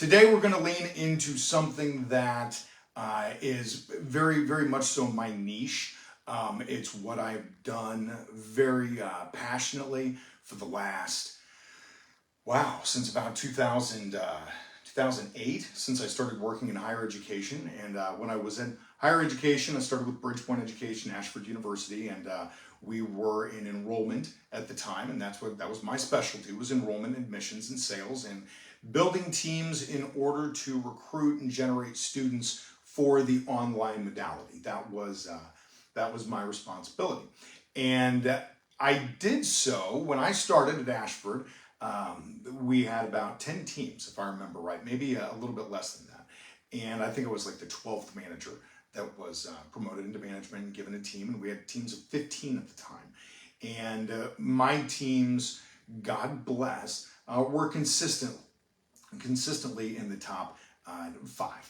Today we're going to lean into something that is very, very much so my niche. It's what I've done very passionately for the last, since about 2008, since I started working in higher education. And when I was in higher education, I started with Bridgepoint Education, Ashford University, and we were in enrollment at the time, and that was my specialty, was enrollment, admissions, and sales, and building teams in order to recruit and generate students for the online modality. That was my responsibility, and I did so when I started at Ashford. We had about 10 teams, if I remember right, maybe a little bit less than that, and I think it was like the 12th manager that was promoted into management and given a team, and we had teams of 15 at the time. And my teams, God bless, were consistently in the top five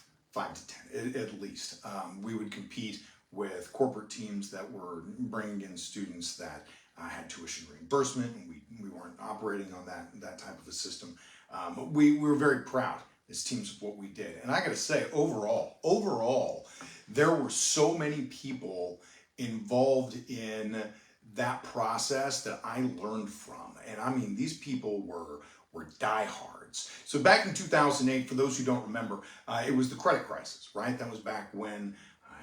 to 10 at least. We would compete with corporate teams that were bringing in students that had tuition reimbursement, and we weren't operating on that type of a system. We were very proud as teams of what we did. And I got to say, overall, there were so many people involved in that process that I learned from. And I mean, these people were diehards. So back in 2008, for those who don't remember, it was the credit crisis, right? That was back when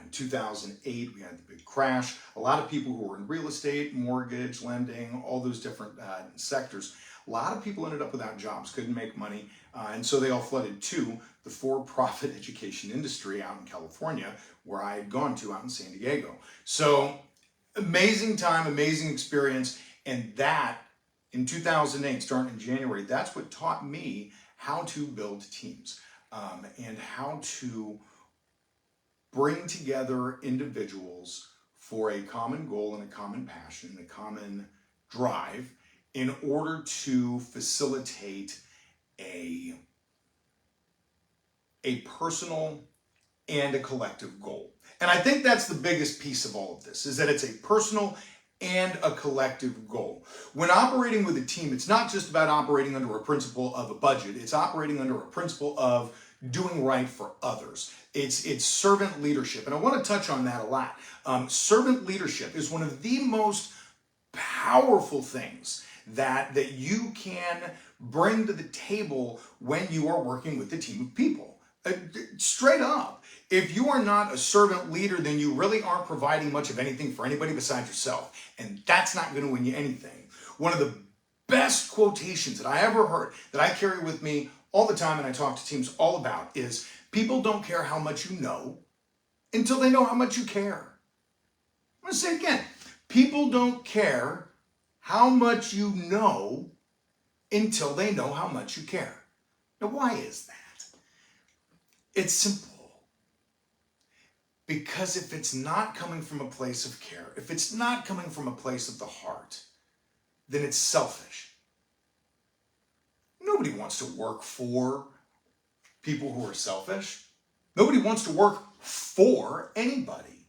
in 2008, we had the big crash. A lot of people who were in real estate, mortgage, lending, all those different sectors, a lot of people ended up without jobs, couldn't make money, and so they all flooded to the for-profit education industry out in California, where I had gone to out in San Diego. So amazing time, amazing experience, and that in 2008, starting in January, that's what taught me how to build teams and how to bring together individuals for a common goal and a common passion, a common drive, in order to facilitate a personal and a collective goal. And I think that's the biggest piece of all of this, is that it's a personal and a collective goal. When operating with a team, it's not just about operating under a principle of a budget, it's operating under a principle of doing right for others. It's servant leadership, and I want to touch on that a lot. Servant leadership is one of the most powerful things that you can bring to the table when you are working with a team of people. Straight up, if you are not a servant leader, then you really aren't providing much of anything for anybody besides yourself, and that's not going to win you anything. One of the best quotations that I ever heard, that I carry with me all the time and I talk to teams all about, is people don't care how much you know until they know how much you care. I'm going to say it again. People don't care how much you know until they know how much you care. Now, why is that? It's simple. Because if it's not coming from a place of care, if it's not coming from a place of the heart, then it's selfish. Nobody wants to work for people who are selfish. Nobody wants to work for anybody.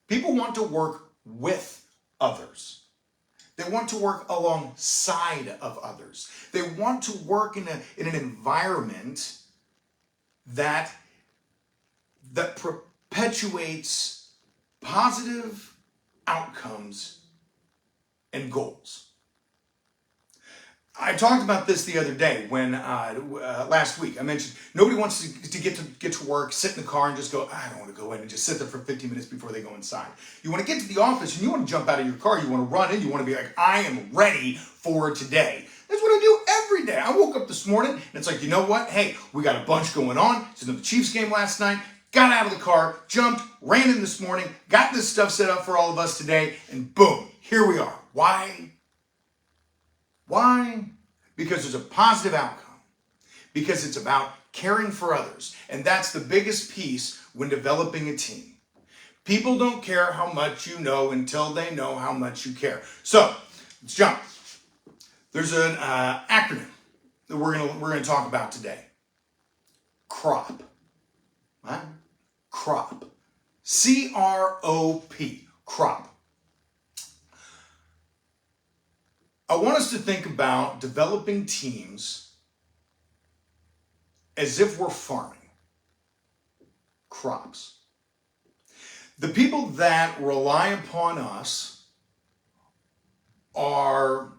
People want to work with others. They want to work alongside of others. They want to work in an environment that perpetuates positive outcomes and goals. I talked about this the other day when last week I mentioned nobody wants to get to work, sit in the car and just go, I don't want to go in, and just sit there for 15 minutes before they go inside. You want to get to the office and you want to jump out of your car, you want to run in, you want to be like, I am ready for today. That's what I do every day. I woke up this morning and it's like, you know what? Hey, we got a bunch going on. It's another Chiefs game last night. Got out of the car, jumped, ran in this morning, got this stuff set up for all of us today, and boom, here we are. Why? Why? Because there's a positive outcome. Because it's about caring for others. And that's the biggest piece when developing a team. People don't care how much you know until they know how much you care. So, let's jump. There's an acronym that we're gonna talk about today. CROP. What? CROP. C-R-O-P. CROP. I want us to think about developing teams as if we're farming crops. The people that rely upon us are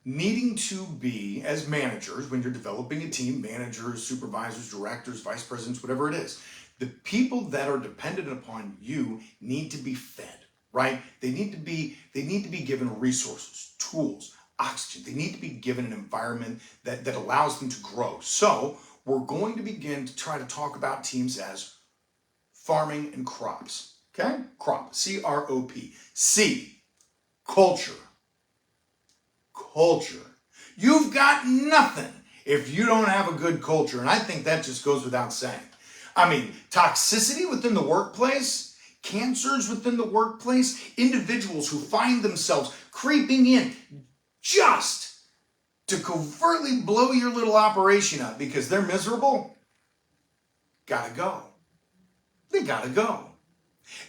needing to be, as managers, when you're developing a team, managers, supervisors, directors, vice presidents, whatever it is, the people that are dependent upon you need to be fed, right? They need to be given resources, tools, oxygen. They need to be given an environment that allows them to grow. So we're going to begin to try to talk about teams as farming and crops, okay? Crop, C-R-O-P. C, culture. Culture. You've got nothing if you don't have a good culture, and I think that just goes without saying. I mean, toxicity within the workplace, cancers within the workplace, individuals who find themselves creeping in just to covertly blow your little operation up because they're miserable, gotta go. They gotta go.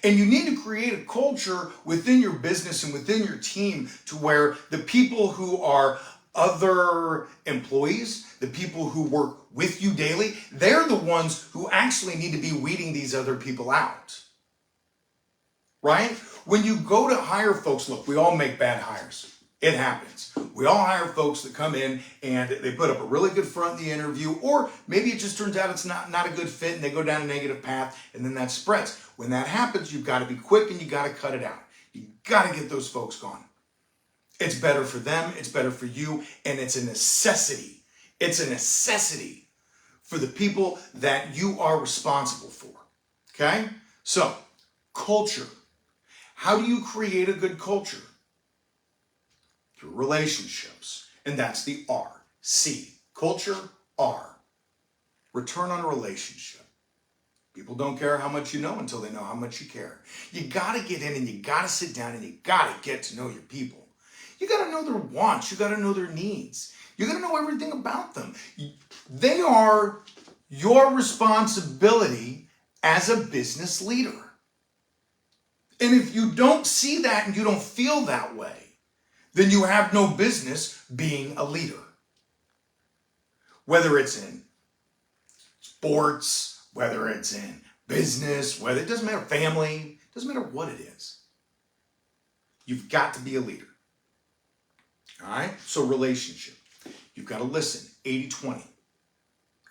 And you need to create a culture within your business and within your team to where the people who are other employees, the people who work with you daily, they're the ones who actually need to be weeding these other people out. Right? When you go to hire folks, look, we all make bad hires. It happens. We all hire folks that come in and they put up a really good front in the interview, or maybe it just turns out it's not a good fit and they go down a negative path and then that spreads. When that happens, you've got to be quick and you got to cut it out. You got to get those folks gone. It's better for them, it's better for you, and it's a necessity. It's a necessity for the people that you are responsible for. Okay? So, culture. How do you create a good culture? Through relationships. And that's the R. C. Culture. R. Return on a relationship. People don't care how much you know until they know how much you care. You got to get in and you got to sit down and you got to get to know your people. You got to know their wants. You got to know their needs. You got to know everything about them. They are your responsibility as a business leader. And if you don't see that and you don't feel that way, then you have no business being a leader. Whether it's in sports, whether it's in business, whether it doesn't matter, family, doesn't matter what it is. You've got to be a leader. All right? So relationship. You've got to listen. 80-20.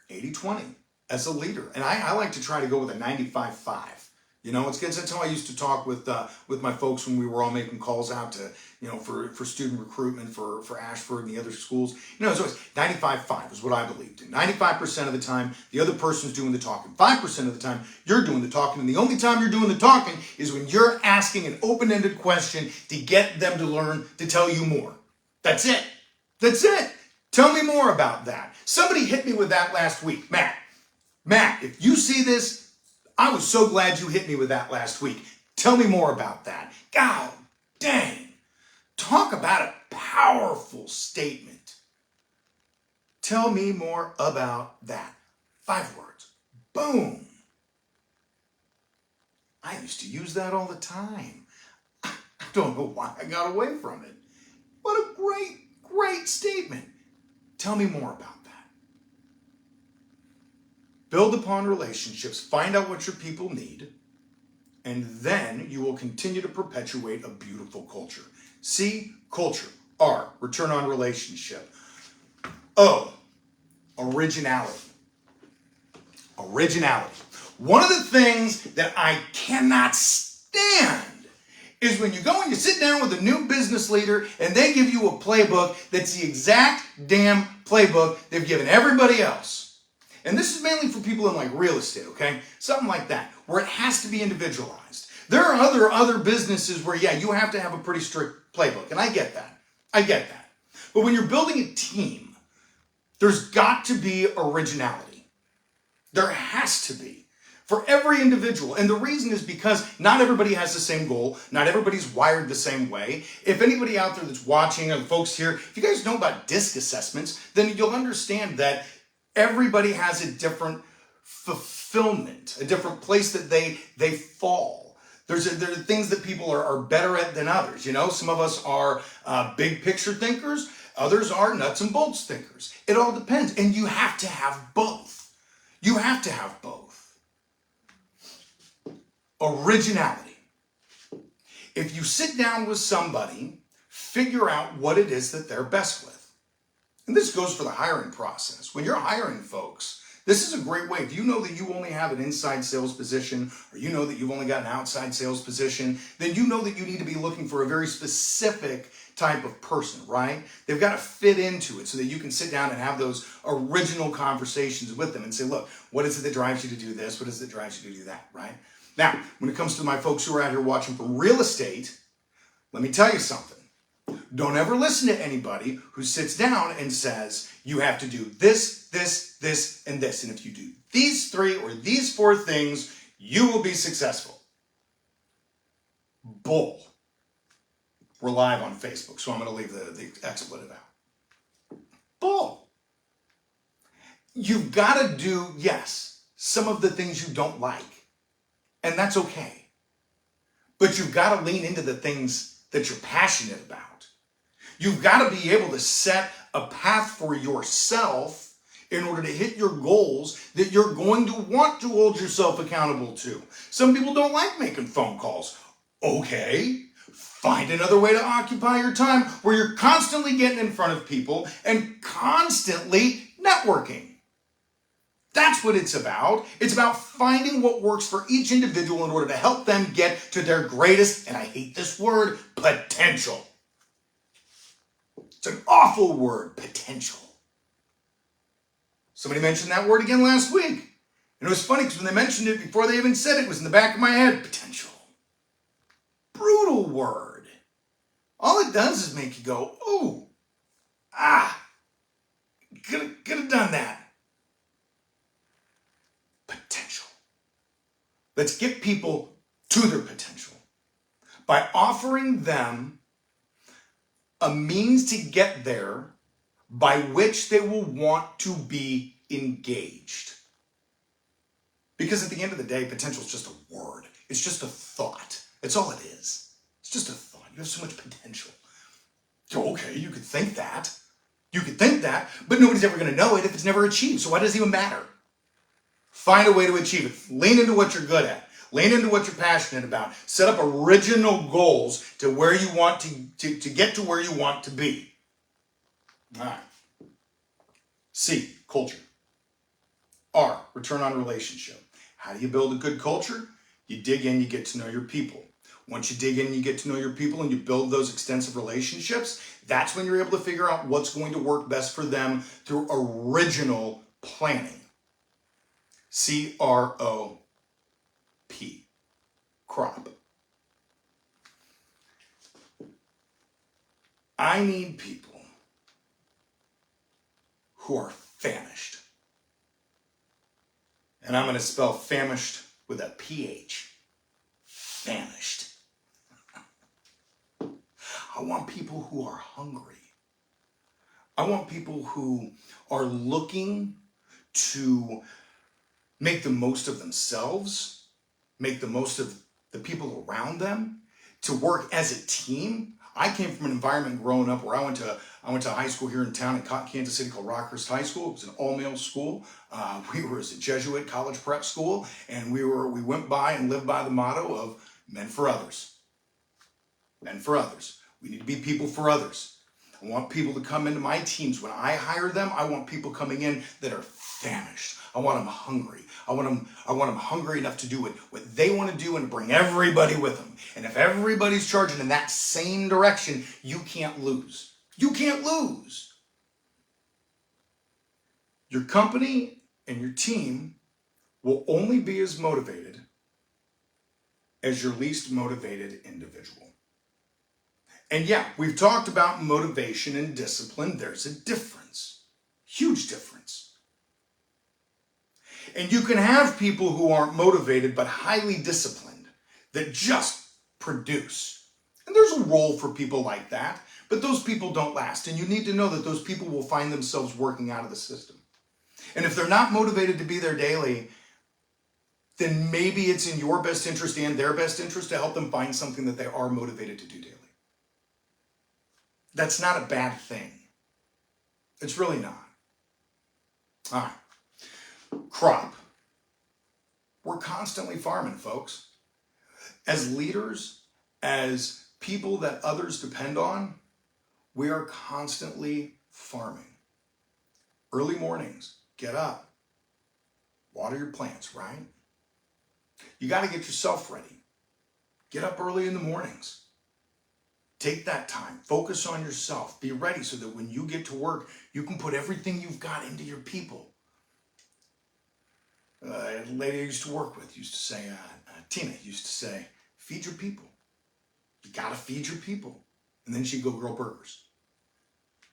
80-20 as a leader. And I like to try to go with a 95-5. You know, that's how I used to talk with my folks when we were all making calls out to, for student recruitment for Ashford and the other schools. It's always 95-5 is what I believed in. 95% of the time, the other person's doing the talking. 5% of the time, you're doing the talking. And the only time you're doing the talking is when you're asking an open-ended question to get them to learn to tell you more. That's it. That's it. Tell me more about that. Somebody hit me with that last week. Matt, if you see this, I was so glad you hit me with that last week. Tell me more about that. God dang. Talk about a powerful statement. Tell me more about that. 5 words. Boom. I used to use that all the time. I don't know why I got away from it. What a great statement. Tell me more about that. Build upon relationships, find out what your people need, and then you will continue to perpetuate a beautiful culture. C, culture. R, return on relationship. O, originality. Originality. One of the things that I cannot stand is when you go and you sit down with a new business leader and they give you a playbook that's the exact damn playbook they've given everybody else. And this is mainly for people in like real estate, okay? Something like that, where it has to be individualized. There are other businesses where, yeah, you have to have a pretty strict playbook, and I get that. But when you're building a team, there's got to be originality. There has to be. For every individual. And the reason is because not everybody has the same goal. Not everybody's wired the same way. If anybody out there that's watching, and folks here, if you guys know about DISC assessments, then you'll understand that everybody has a different fulfillment, a different place that they fall. There are things that people are better at than others. Some of us are big picture thinkers. Others are nuts and bolts thinkers. It all depends. And you have to have both. You have to have both. Originality. If you sit down with somebody, figure out what it is that they're best with. And this goes for the hiring process. When you're hiring folks, this is a great way. If you know that you only have an inside sales position, or you know that you've only got an outside sales position, then you know that you need to be looking for a very specific type of person, right? They've got to fit into it so that you can sit down and have those original conversations with them and say, look, what is it that drives you to do this? What is it that drives you to do that, right? Now, when it comes to my folks who are out here watching for real estate, let me tell you something. Don't ever listen to anybody who sits down and says, you have to do this, this, this, and this. And if you do these 3 or these 4 things, you will be successful. Bull. We're live on Facebook, so I'm going to leave the expletive out. Bull. You've got to do, yes, some of the things you don't like. And that's okay. But you've got to lean into the things that you're passionate about. You've got to be able to set a path for yourself in order to hit your goals that you're going to want to hold yourself accountable to. Some people don't like making phone calls. Okay, find another way to occupy your time where you're constantly getting in front of people and constantly networking. That's what it's about. It's about finding what works for each individual in order to help them get to their greatest, and I hate this word, potential. It's an awful word, potential. Somebody mentioned that word again last week. And it was funny because when they mentioned it, before they even said it, it was in the back of my head, potential. Brutal word. All it does is make you go, ooh, could have done that. Potential. Let's get people to their potential by offering them a means to get there by which they will want to be engaged. Because at the end of the day, potential is just a word. It's just a thought. It's all it is. It's just a thought. You have so much potential. So, okay, you could think that. You could think that, but nobody's ever going to know it if it's never achieved. So why does it even matter? Find a way to achieve it. Lean into what you're good at. Lean into what you're passionate about. Set up original goals to where you want to get to where you want to be. All right. C, culture. R, return on relationship. How do you build a good culture? You dig in, you get to know your people. Once you dig in, you get to know your people and you build those extensive relationships, that's when you're able to figure out what's going to work best for them through original planning. CROP. Crop. I need people who are famished. And I'm going to spell famished with a PH. Famished. I want people who are hungry. I want people who are looking to make the most of themselves, make the most of the people around them, to work as a team. I came from an environment growing up where I went to high school here in town in Kansas City called Rockhurst High School. It was an all-male school. We were a Jesuit college prep school, and we went by and lived by the motto of men for others. Men for others. We need to be people for others. I want people to come into my teams. When I hire them, I want people coming in that are famished. I want them hungry. I want them hungry enough to do what they want to do and bring everybody with them. And if everybody's charging in that same direction, you can't lose. You can't lose. Your company and your team will only be as motivated as your least motivated individual. And yeah, we've talked about motivation and discipline. There's a difference. Huge difference. And you can have people who aren't motivated but highly disciplined that just produce. And there's a role for people like that, but those people don't last. And you need to know that those people will find themselves working out of the system. And if they're not motivated to be there daily, then maybe it's in your best interest and their best interest to help them find something that they are motivated to do daily. That's not a bad thing. It's really not. All right. Crop. We're constantly farming, folks. As leaders, as people that others depend on, we are constantly farming. Early mornings, get up, water your plants, right? You got to get yourself ready. Get up early in the mornings. Take that time. Focus on yourself. Be ready so that when you get to work, you can put everything you've got into your people. A lady I used to work with used to say, Tina used to say, feed your people. You got to feed your people. And then she'd go grill burgers.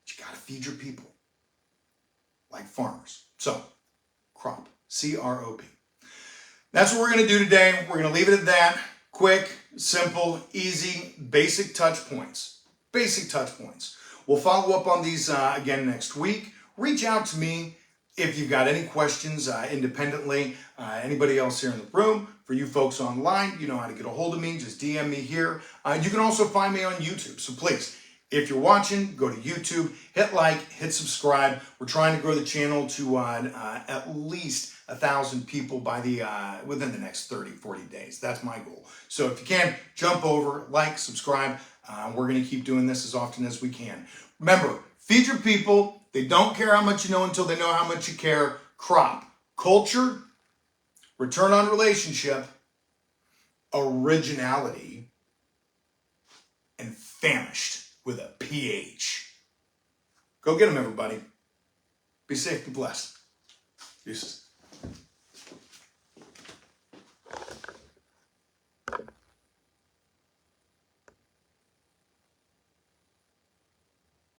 You got to feed your people like farmers. So, crop, C-R-O-P. That's what we're going to do today. We're going to leave it at that. Quick, simple, easy, basic touch points. Basic touch points. We'll follow up on these again next week. Reach out to me if you've got any questions independently. Anybody else here in the room, for you folks online, you know how to get a hold of me. Just DM me here. You can also find me on YouTube. So please, if you're watching, go to YouTube, hit like, hit subscribe. We're trying to grow the channel to at least 1,000 people by within the next 30, 40 days. That's my goal. So if you can, jump over, like, subscribe. We're going to keep doing this as often as we can. Remember, feed your people. They don't care how much you know until they know how much you care. Crop, culture, return on relationship, originality, and famished with a PH. Go get them, everybody. Be safe, be blessed. Deuces.